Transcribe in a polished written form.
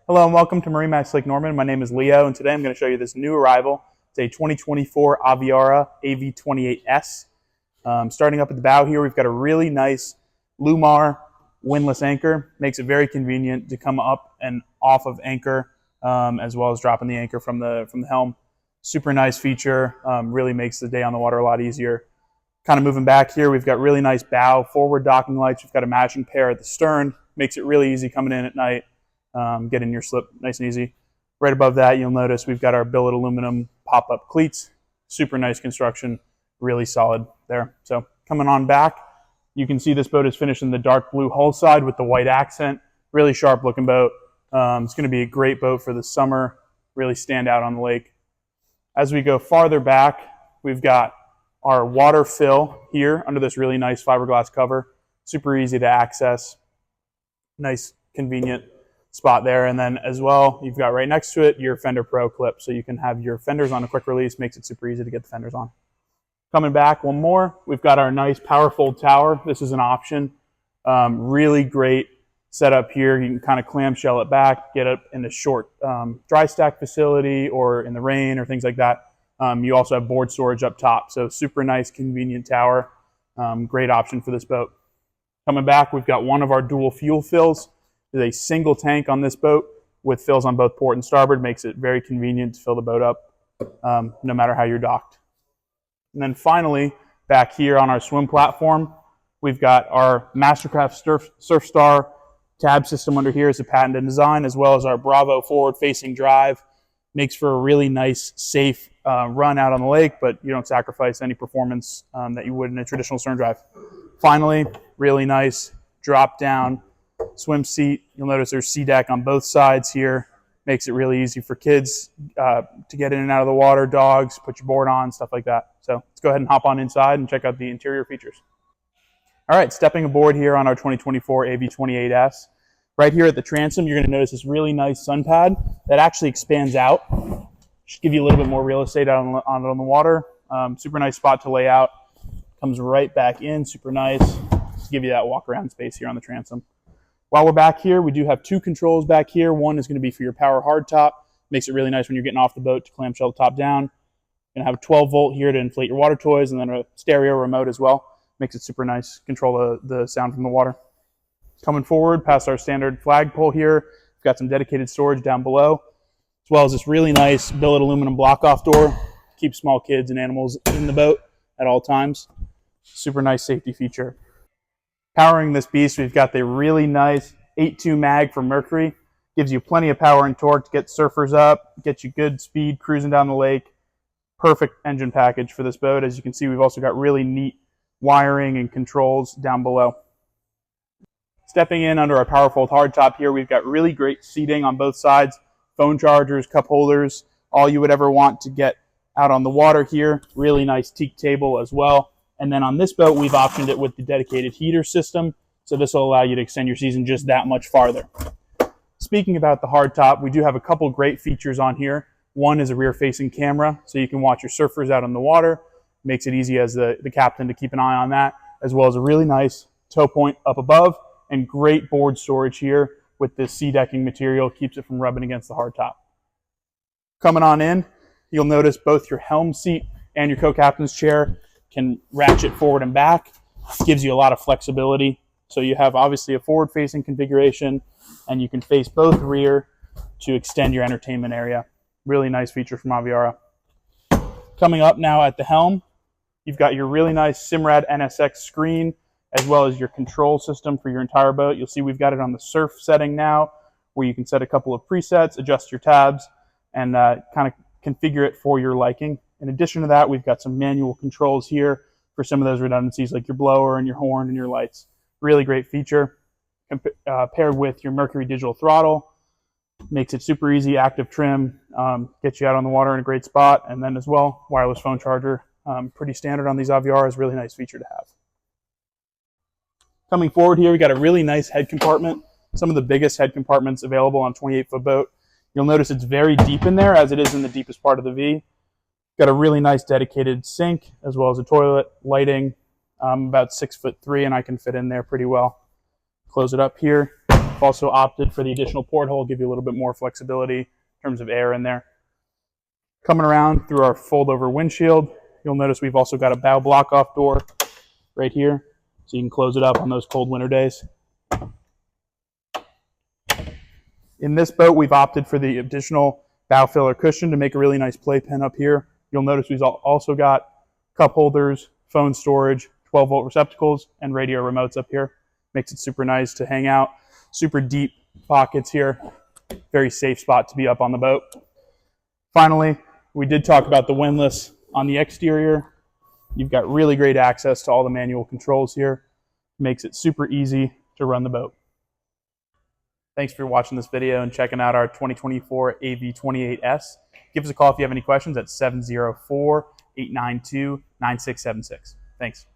Hello and welcome to MarineMax Lake Norman. My name is Leo and today I'm going to show you this new arrival. It's a 2024 Aviara AV28S. Starting up at the bow here, we've got a really nice Lumar windlass anchor. Makes it very convenient to come up and off of anchor as well as dropping the anchor from the helm. Super nice feature, really makes the day on the water a lot easier. Kind of moving back here, we've got really nice bow forward docking lights. We've got a matching pair at the stern. Makes it really easy coming in at night. Get in your slip nice and easy. Right above that, you'll notice we've got our billet aluminum pop-up cleats. Super nice construction, really solid there. So coming on back, you can see this boat is finished in the dark blue hull side with the white accent. Really sharp looking boat. It's going to be a great boat for the summer. Really stand out on the lake. As we go farther back, we've got our water fill here under this really nice fiberglass cover. Super easy to access. Nice, convenient spot there. And then as well, you've got right next to it your Fender Pro clip. So you can have your fenders on a quick release. Makes it super easy to get the fenders on. Coming back one more, we've got our nice power fold tower. This is an option. Really great setup here. You can kind of clamshell it back, get up in a short dry stack facility or in the rain or things like that. You also have board storage up top. So super nice, convenient tower. Great option for this boat. Coming back, we've got one of our dual fuel fills. There's a single tank on this boat with fills on both port and starboard. Makes it very convenient to fill the boat up no matter how you're docked. And then finally, back here on our swim platform, we've got our Mastercraft Surf Star tab system under here. Is a patented design, as well as our Bravo forward-facing drive. Makes for a really nice, safe run out on the lake, but you don't sacrifice any performance that you would in a traditional stern drive. Finally, really nice drop-down swim seat. You'll notice there's sea deck on both sides here. Makes it really easy for kids to get in and out of the water, dogs, put your board on, stuff like that. So let's go ahead and hop on inside and check out the interior features. All right, stepping aboard here on our 2024 AV28S. Right here at the transom, you're going to notice this really nice sun pad that actually expands out. Just give you a little bit more real estate out on the water. Super nice spot to lay out. Comes right back in, super nice. Just give you that walk around space here on the transom. While we're back here, we do have two controls back here. One is going to be for your power hardtop. Makes it really nice when you're getting off the boat to clamshell the top down. You're going to have a 12 volt here to inflate your water toys, and then a stereo remote as well. Makes it super nice. Control the sound from the water. Coming forward past our standard flagpole here, we've got some dedicated storage down below, as well as this really nice billet aluminum block-off door. Keeps small kids and animals in the boat at all times. Super nice safety feature. Powering this beast, we've got the really nice 8.2 mag for Mercury. Gives you plenty of power and torque to get surfers up, get you good speed cruising down the lake. Perfect engine package for this boat. As you can see, we've also got really neat wiring and controls down below. Stepping in under our Powerfold hardtop here, we've got really great seating on both sides. Phone chargers, cup holders, all you would ever want to get out on the water here. Really nice teak table as well. And then on this boat, we've optioned it with the dedicated heater system. So this will allow you to extend your season just that much farther. Speaking about the hardtop, we do have a couple great features on here. One is a rear-facing camera, so you can watch your surfers out on the water. Makes it easy as the captain to keep an eye on that, as well as a really nice tow point up above and great board storage here with this sea decking material. Keeps it from rubbing against the hardtop. Coming on in, you'll notice both your helm seat and your co-captain's chair can ratchet forward and back. Gives you a lot of flexibility. So you have obviously a forward-facing configuration, and you can face both rear to extend your entertainment area. Really nice feature from Aviara. Coming up now at the helm, you've got your really nice Simrad NSX screen, as well as your control system for your entire boat. You'll see we've got it on the surf setting now, where you can set a couple of presets, adjust your tabs, and kind of configure it for your liking. In addition to that, we've got some manual controls here for some of those redundancies, like your blower and your horn and your lights. Really great feature. Paired with your Mercury digital throttle. Makes it super easy, active trim, gets you out on the water in a great spot. And then as well, wireless phone charger. Pretty standard on these Aviaras, really nice feature to have. Coming forward here, we got a really nice head compartment. Some of the biggest head compartments available on a 28-foot boat. You'll notice it's very deep in there, as it is in the deepest part of the V. Got a really nice dedicated sink, as well as a toilet, lighting. About 6'3", and I can fit in there pretty well. Close it up here. We've also opted for the additional porthole, give you a little bit more flexibility in terms of air in there. Coming around through our fold-over windshield, you'll notice we've also got a bow block-off door right here, so you can close it up on those cold winter days. In this boat, we've opted for the additional bow filler cushion to make a really nice playpen up here. You'll notice we've also got cup holders, phone storage, 12-volt receptacles, and radio remotes up here. Makes it super nice to hang out. Super deep pockets here. Very safe spot to be up on the boat. Finally, we did talk about the windlass on the exterior. You've got really great access to all the manual controls here. Makes it super easy to run the boat. Thanks for watching this video and checking out our 2024 AV28S. Give us a call if you have any questions at 704-892-9676. Thanks.